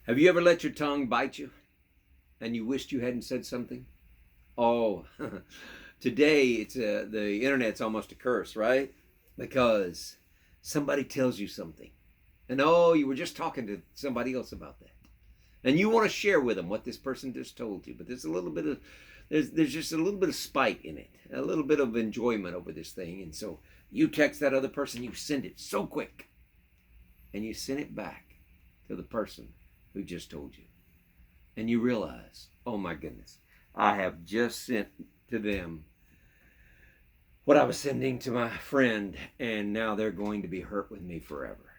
Have you ever let your tongue bite you and you wished you hadn't said something? Oh, today the internet's almost a curse, right? Because somebody tells you something, and oh, you were just talking to somebody else about that, and you want to share with them what this person just told you, but there's just a little bit of spite in it, a little bit of enjoyment over this thing, and so you text that other person, you send it so quick, and you send it back to the person who just told you. And you realize, oh my goodness, I have just sent to them what I was sending to my friend, and now they're going to be hurt with me forever.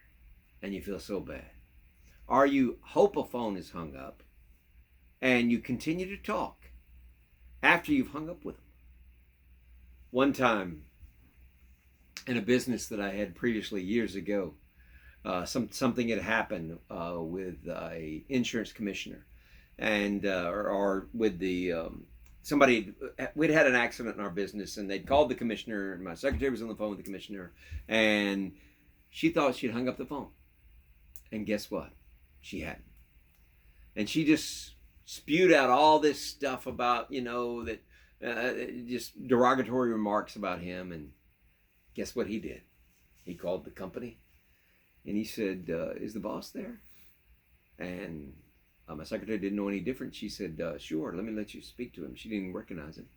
And you feel so bad. Or you hope a phone is hung up, and you continue to talk after you've hung up with them. One time, in a business that I had previously years ago, something had happened with a insurance commissioner, and or with the somebody. We'd had an accident in our business, and they'd called the commissioner, and my secretary was on the phone with the commissioner, and she thought she'd hung up the phone, and guess what? She hadn't, and she just spewed out all this stuff about that just derogatory remarks about him, and guess what he did? He called the company. And he said, is the boss there? And my secretary didn't know any different. She said, sure, let me let you speak to him. She didn't even recognize him.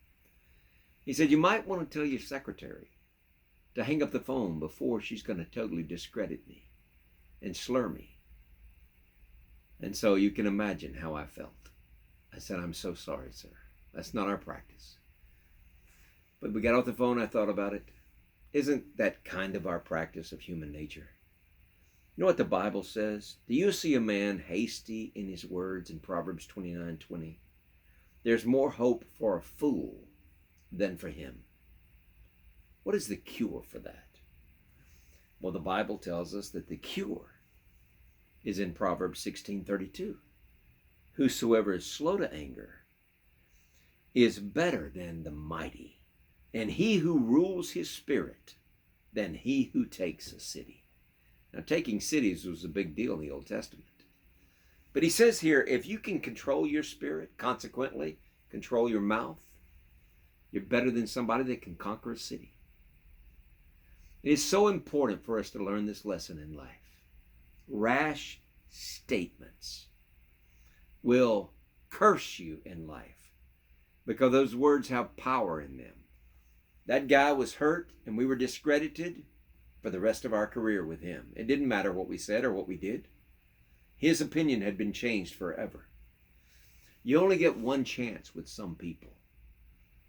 He said, you might want to tell your secretary to hang up the phone before she's going to totally discredit me and slur me. And so you can imagine how I felt. I said, I'm so sorry, sir. That's not our practice. But we got off the phone, I thought about it. Isn't that kind of our practice of human nature? You know what the Bible says? Do you see a man hasty in his words in Proverbs 29:20? There's more hope for a fool than for him. What is the cure for that? Well, the Bible tells us that the cure is in Proverbs 16:32. Whosoever is slow to anger is better than the mighty, and he who rules his spirit than he who takes a city. Now, taking cities was a big deal in the Old Testament. But he says here, if you can control your spirit, consequently, control your mouth, you're better than somebody that can conquer a city. It is so important for us to learn this lesson in life. Rash statements will curse you in life because those words have power in them. That guy was hurt and we were discredited for the rest of our career with him. It didn't matter what we said or what we did. His opinion had been changed forever. You only get one chance with some people.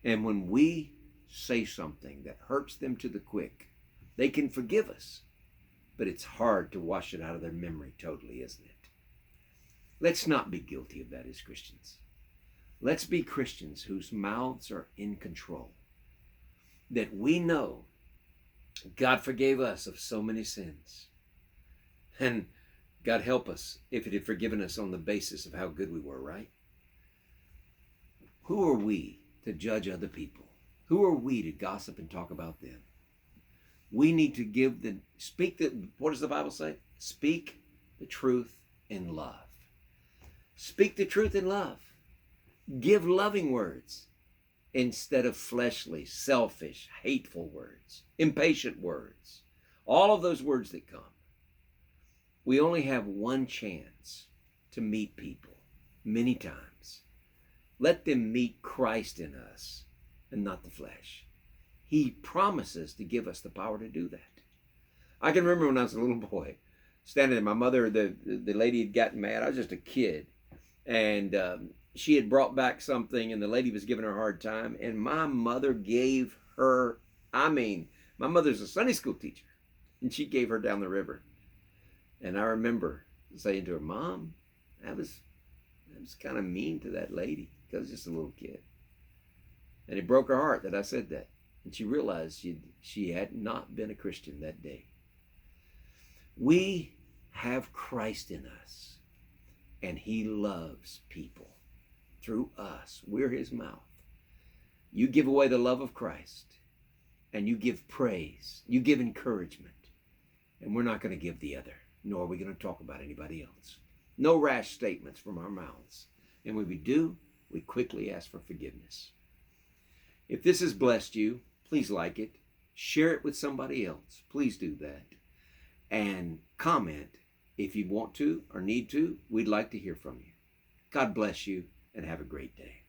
And when we say something that hurts them to the quick, they can forgive us, but it's hard to wash it out of their memory totally, isn't it? Let's not be guilty of that as Christians. Let's be Christians whose mouths are in control, that we know God forgave us of so many sins. And God help us if it had forgiven us on the basis of how good we were, right? Who are we to judge other people? Who are we to gossip and talk about them? We need to what does the Bible say? Speak the truth in love. Speak the truth in love. Give loving words instead of fleshly, selfish, hateful words, impatient words, all of those words that come. We only have one chance to meet people many times. Let them meet Christ in us and not the flesh. He promises to give us the power to do that. I can remember when I was a little boy, standing there, my mother, the lady had gotten mad. I was just a kid. And she had brought back something, and the lady was giving her a hard time. And my mother gave her, my mother's a Sunday school teacher, and she gave her down the river. And I remember saying to her, Mom, that was kind of mean to that lady, because I was just a little kid. And it broke her heart that I said that. And she realized she had not been a Christian that day. We have Christ in us, and he loves people through us. We're his mouth. You give away the love of Christ, and you give praise, you give encouragement, and we're not going to give the other, nor are we going to talk about anybody else. No rash statements from our mouths. And when we do, we quickly ask for forgiveness. If this has blessed you, please like it. Share it with somebody else. Please do that. And comment if you want to or need to. We'd like to hear from you. God bless you and have a great day.